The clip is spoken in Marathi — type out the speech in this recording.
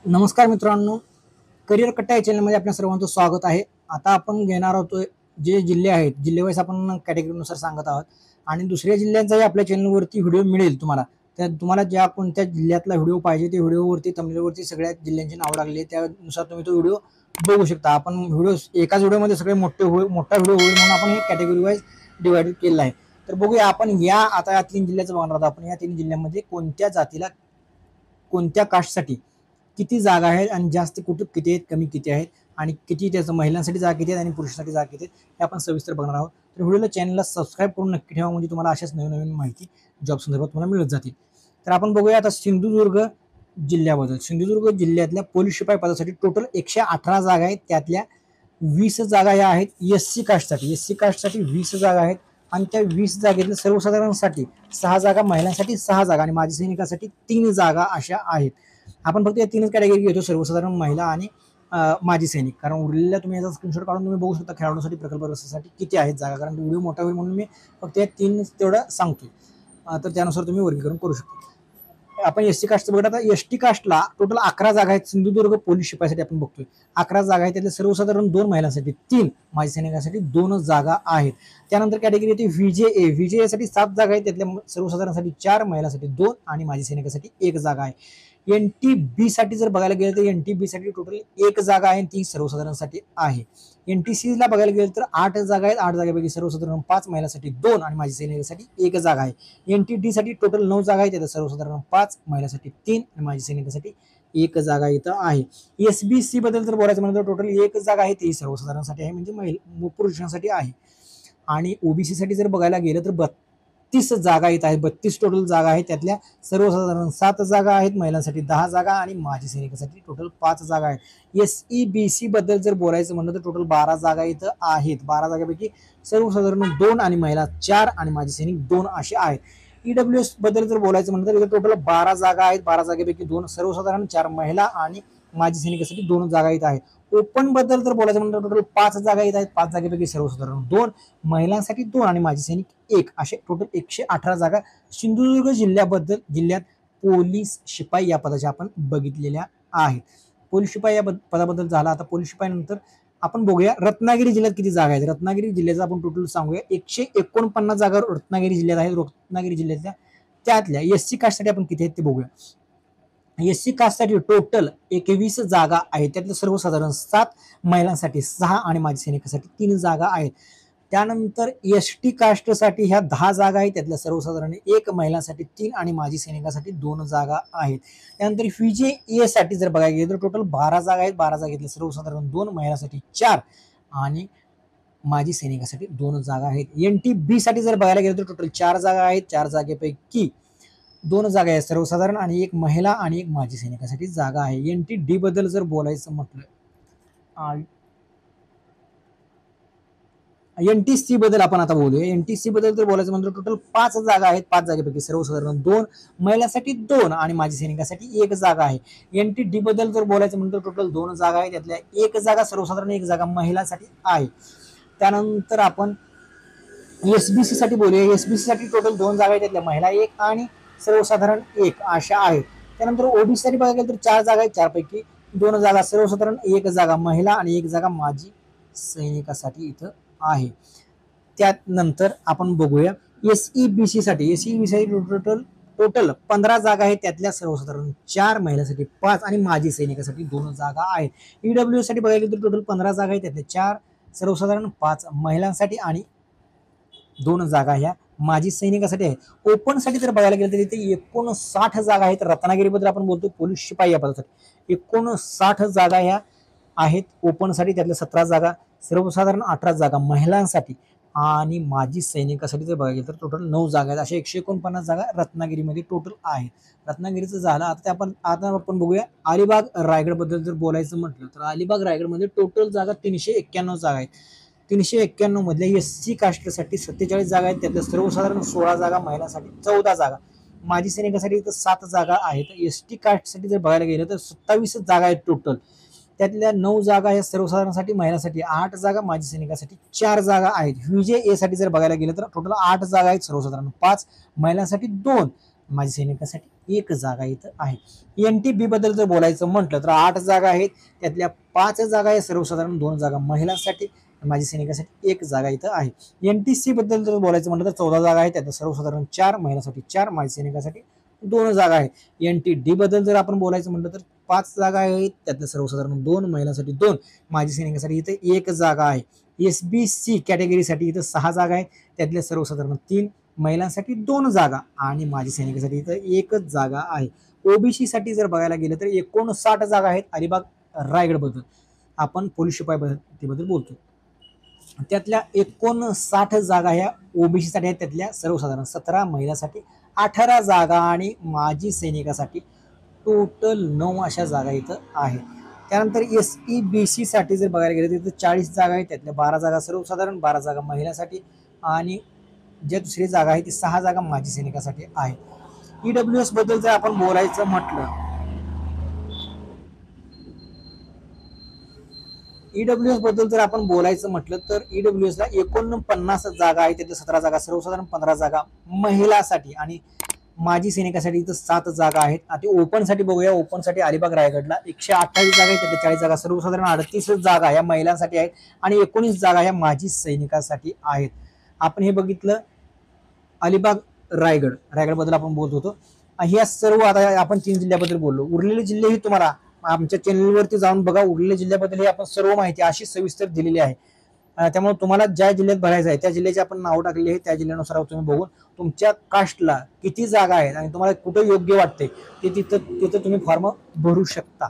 नमस्कार मित्रांनो, करिअर कट्टा या चॅनलमध्ये आपल्या सर्वांचं स्वागत आहे. आता आपण घेणार आहोत जे जिल्हे आहेत, जिल्हेवाईज आपण कॅटेगरीनुसार सांगत आहोत आणि दुसऱ्या जिल्ह्यांचाही आपल्या चॅनलवरती व्हिडिओ मिळेल तुम्हाला. तर तुम्हाला ज्या कोणत्या जिल्ह्यातला व्हिडिओ पाहिजे ते व्हिडिओवरती थंबनेलवरती सगळ्या जिल्ह्यांची नावं लागली आहे, त्यानुसार तुम्ही तो व्हिडिओ बघू शकता. आपण व्हिडिओ एकाच व्हिडिओमध्ये सगळे मोठा व्हिडिओ होईल म्हणून आपण हे कॅटेगरी वाईज डिवाइड केलेलं आहे. तर बघूया आपण आता या 3 जिल्ह्याचं बघणार आहोत. आपण या 3 जिल्ह्यांमध्ये कोणत्या जातीला कोणत्या कास्टसाठी किती जागा आहेत आणि जास्त कुठे किती आहेत, कमी किती आहेत आणि किती त्याचं महिलांसाठी जागा किती आहेत आणि पुरुषांसाठी जागा किती आहेत हे आपण सविस्तर बघणार आहोत. तर व्हिडिओला चॅनलला सबस्क्राईब करून नक्की ठेवा, म्हणजे तुम्हाला अशाच नवीन नवीन माहिती जॉब संदर्भात तुम्हाला मिळत जातील. तर आपण बघूया आता सिंधुदुर्ग जिल्ह्याबद्दल. सिंधुदुर्ग जिल्ह्यातल्या पोलीस शिपाई पदासाठी टोटल 118 जागा आहेत. त्यातल्या 20 जागा या आहेत एससी कास्टसाठी 20 जागा आहेत आणि त्या 20 जागेतल्या सर्वसाधारणसाठी 6 जागा, महिलांसाठी 6 जागा आणि माजी सैनिकांसाठी 3 जागा अशा आहेत. आपण फक्त या 3च कॅटेगरी घेतो, सर्वसाधारण, महिला आणि माजी सैनिक. कारण उरलेल्या तुम्ही याचा स्क्रीनशॉट काढून तुम्ही बघू शकता खेळाडूंसाठी प्रकल्पग्रस्तांसाठी किती आहेत जागा. कारण व्हिडिओ मोठा होईल म्हणून मी फक्त या 3 तेवढं सांगतोय. तर त्यानुसार तुम्ही वर्गीकरण करू शकता. आपण एससी कास्टचं बघा. आता एसटी कास्टला टोटल 11 जागा आहेत. सिंधुदुर्ग पोलीस शिपाईसाठी आपण बघतोय 11 जागा आहेत. त्यातले सर्वसाधारण 2, महिलांसाठी 3, माजी सैनिकांसाठी 2 जागा आहेत. त्यानंतर कॅटेगरी येते व्हीजे साठी 7 जागा आहेत. त्यातल्या सर्वसाधारणसाठी 4, महिलांसाठी 2 आणि माजी सैनिकांसाठी 1 जागा आहे. NTB साठी जर बघायला गेलं तर NTB साठी टोटल 1 जागा आहे, ती सर्वसाधारणसाठी आहे. NTC ला बघायला गेलं तर 8 जागा आहेत. 8 जागेपैकी सर्वसाधारण 5, महिलांसाठी 2 आणि माजी सैनिकांसाठी 1 जागा आहे. NTD साठी टोटल 9 जागा आहेत. त्यात सर्वसाधारण 5, महिलांसाठी 3 आणि माजी सैनिकांसाठी 1 जागा इथं आहे. SBC बद्दल जर बोलायचं म्हणलं तर टोटल 1 जागा आहे, ती सर्वसाधारणसाठी आहे, म्हणजे पुरुषांसाठी आहे. आणि ओबीसी साठी जर बघायला गेलं तर 32 जागा येत आहेत. 32 टोटल जागा आहेत. त्यातल्या सर्वसाधारण 7 जागा आहेत, महिलांसाठी 10 जागा आणि माजी सैनिकांसाठी टोटल 5 जागा आहेत. SEBC बद्दल जर बोलायचं म्हणलं तर टोटल 12 जागा इथं आहेत. 12 जागेपैकी सर्वसाधारण 2 आणि महिला 4 आणि माजी सैनिक 2 असे आहेत. EWS बद्दल जर बोलायचं म्हणलं तर इथं टोटल 12 जागा आहेत. 12 जागेपैकी 2 सर्वसाधारण, 4 महिला आणि माजी सैनिकांसाठी 2 जागा इथं आहेत. ओपन बद्दल जर बोलायचं म्हणलं तर टोटल 5 जागा येत आहेत. 5 जागेपैकी सर्वसाधारण 2, महिलांसाठी 2 आणि माजी सैनिक 1 असे टोटल 118 जागा सिंधुदुर्ग जिल्ह्यात पोलीस शिपाई या पदाच्या आपण बघितलेल्या आहेत. पोलीस शिपाई या पदाबद्दल झाला. आता पोलीस शिपाई नंतर आपण बघूया रत्नागिरी जिल्ह्यात किती जागा आहेत. रत्नागिरी जिल्ह्याचा आपण टोटल सांगूया. 149 जागा रत्नागिरी जिल्ह्यात आहेत. रत्नागिरी जिल्ह्यातल्या त्यातल्या एससी कास्टसाठी आपण किती आहेत ते बघूया. एससी कास्टसाठी टोटल 21 जागा आहेत. त्यातल्या सर्वसाधारण 7, महिलांसाठी 6 आणि माजी सैनिकांसाठी 3 जागा आहेत. त्यानंतर एसटी कास्टसाठी ह्या 10 जागा आहेत. त्यातल्या सर्वसाधारण 1, महिलांसाठी 3 आणि माजी सैनिकांसाठी 2 जागा आहेत. त्यानंतर व्हीजे साठी जर बघायला गेलं तर टोटल 12 जागा आहेत. 12 जागेतल्या सर्वसाधारण 2, महिलांसाठी 4 आणि माजी सैनिकांसाठी 2 जागा आहेत. NTB साठी जर बघायला गेलं तर टोटल 4 जागा आहेत. 4 जागेपैकी 2 जागा आहेत सर्वसाधारण आणि 1 महिला आणि 1 माजी सैनिकांसाठी जागा आहे. NTD बद्दल जर बोलायचं म्हटलं, NTC बद्दल आपण आता बोलूया. NTC बद्दल जर बोलायचं म्हणलं टोटल 5 जागा आहेत. 5 जागेपैकी सर्वसाधारण 2, महिलांसाठी 2 आणि माजी सैनिकांसाठी 1 जागा आहे. NTD बद्दल जर बोलायचं म्हणलं तर टोटल 2 जागा आहेत. त्यातल्या 1 जागा सर्वसाधारण, 1 जागा महिलांसाठी आहे. त्यानंतर आपण SBC साठी बोलूया. SBC साठी टोटल 2 जागा आहेत. त्यातल्या महिला 1 आणि सर्वसाधारण 1 अशा आहेत. त्यानंतर ओबीसी साठी बघायला गेलं तर 4 जागा आहेत. 4 पैकी 2 जागा सर्वसाधारण, 1 जागा महिला आणि 1 जागा माजी सैनिकासाठी इथं आहे. त्यानंतर आपण बघूया SEBC साठी टोटल 15 जागा आहेत. त्यातल्या सर्वसाधारण 4, महिलांसाठी 5 आणि माजी सैनिकासाठी 2 जागा आहेत. EWS साठी बघायला गेलं तर टोटल 15 जागा आहेत. त्यातल्या 4, सर्वसाधारण 5 महिलांसाठी आणि 2 जागा ह्या माजी सैनिकासाठी आहे. ओपन साठी जर बघायला गेलं तर इथे 59 जागा आहेत. रत्नागिरीबद्दल आपण बोलतो पोलीस शिपाई या पदासाठी 59 जागा ह्या आहेत ओपन साठी. त्यातल्या 17 जागा सर्वसाधारण, 18 जागा महिलांसाठी आणि माजी सैनिकासाठी जर बघायला गेलं तर टोटल 9 जागा आहेत. अशा 149 जागा रत्नागिरीमध्ये टोटल आहेत. रत्नागिरीचं झालं. आता आपण बघूया अलिबाग रायगड बद्दल जर बोलायचं म्हटलं तर अलिबाग रायगडमध्ये टोटल जागा 391 जागा आहेत. 391 मधल्या एससी कास्टसाठी 47 जागा आहेत. त्यातल्या सर्वसाधारण 16 जागा, महिलांसाठी 14 जागा, माजी सैनिकांसाठी 7 जागा आहेत. एसटी कास्टसाठी जर बघायला गेलं तर 27 जागा आहेत टोटल. त्यातल्या 9 जागा आहेत सर्वसाधारणसाठी, महिलांसाठी 8 जागा, माजी सैनिकांसाठी 4 जागा आहेत. व्हीजे साठी जर बघायला गेलं तर टोटल 8 जागा आहेत. सर्वसाधारण 5, महिलांसाठी 2, माजी सैनिकासाठी 1 जागा इथं आहे. NTB बद्दल जर बोलायचं म्हटलं तर 8 जागा आहेत, त्यातल्या 5 जागा आहे सर्वसाधारण, 2 जागा महिलांसाठी, माजी सैनिकासाठी 1 जागा इथं आहे. NTC बद्दल जर बोलायचं म्हटलं तर 14 जागा आहेत, त्यातल्या सर्वसाधारण 4, महिलांसाठी 4, माजी सैनिकासाठी 2 जागा आहे. NTD बद्दल जर आपण बोलायचं म्हटलं तर 5 जागा आहेत, त्यातल्या सर्वसाधारण 2, महिलांसाठी 2, माजी सैनिकासाठी इथं 1 जागा आहे. SBC कॅटेगरीसाठी इथं 6 जागा आहेत, त्यातल्या सर्वसाधारण 3, महिलांसाठी 2 जागा आणि माजी सैनिकासाठी इथं 1च जागा आहे. OBC साठी जर बघायला गेलं तर 59 जागा आहेत. अलिबाग रायगड बद्दल आपण पोलीस शिपाई बद्दल बोलतो, त्यातल्या 59 जागा ह्या OBC साठी आहेत, त्यातल्या सर्वसाधारण 17, महिलांसाठी 18 जागा आणि माजी सैनिकासाठी टोटल 9 अशा जागा इथं आहेत. त्यानंतर SEBC साठी जर बघायला गेलं तर 40 जागा आहेत, त्यातल्या 12 जागा सर्वसाधारण, 12 जागा महिलांसाठी आणि ज्या दुसरी जागा आहे ती 6 जागा माजी सैनिकासाठी आहे. EWS बद्दल जर आपण बोलायचं म्हटलं, EWS बद्दल जर आपण बोलायचं म्हटलं तर EWS ला 49 जागा आहेत, त्यातल्या 17 जागा सर्वसाधारण, 15 जागा महिलांसाठी आणि माजी सैनिकासाठी इथं 7 जागा आहेत. आता ओपन साठी बघूया. ओपन साठी अलिबाग रायगडला 128 जागा आहेत, त्यातल्या 40 जागा सर्वसाधारण, 38 जागा ह्या महिलांसाठी आहेत आणि 19 जागा ह्या माजी सैनिकांसाठी आहेत. आपण हे बघितलं अलिबाग रायगड बद्दल आपण बोलत होतो. ह्या सर्व आता आपण 3 जिल्ह्याबद्दल बोललो. उरलेले जिल्हे ही तुम्हाला आमच्या चॅनलवरती जाऊन बघा. उरलेल्या जिल्ह्याबद्दल हे आपण सर्व माहिती अशी सविस्तर दिलेली आहे. त्यामुळे तुम्हाला ज्या जिल्ह्यात भरायचं आहे त्या जिल्ह्याची आपण नाव टाकलेली आहे, त्या जिल्ह्यानुसार तुम्ही बघून तुमच्या कास्टला किती जागा आहेत आणि तुम्हाला कुठे योग्य वाटते ते तिथं तुम्ही फॉर्म भरू शकता.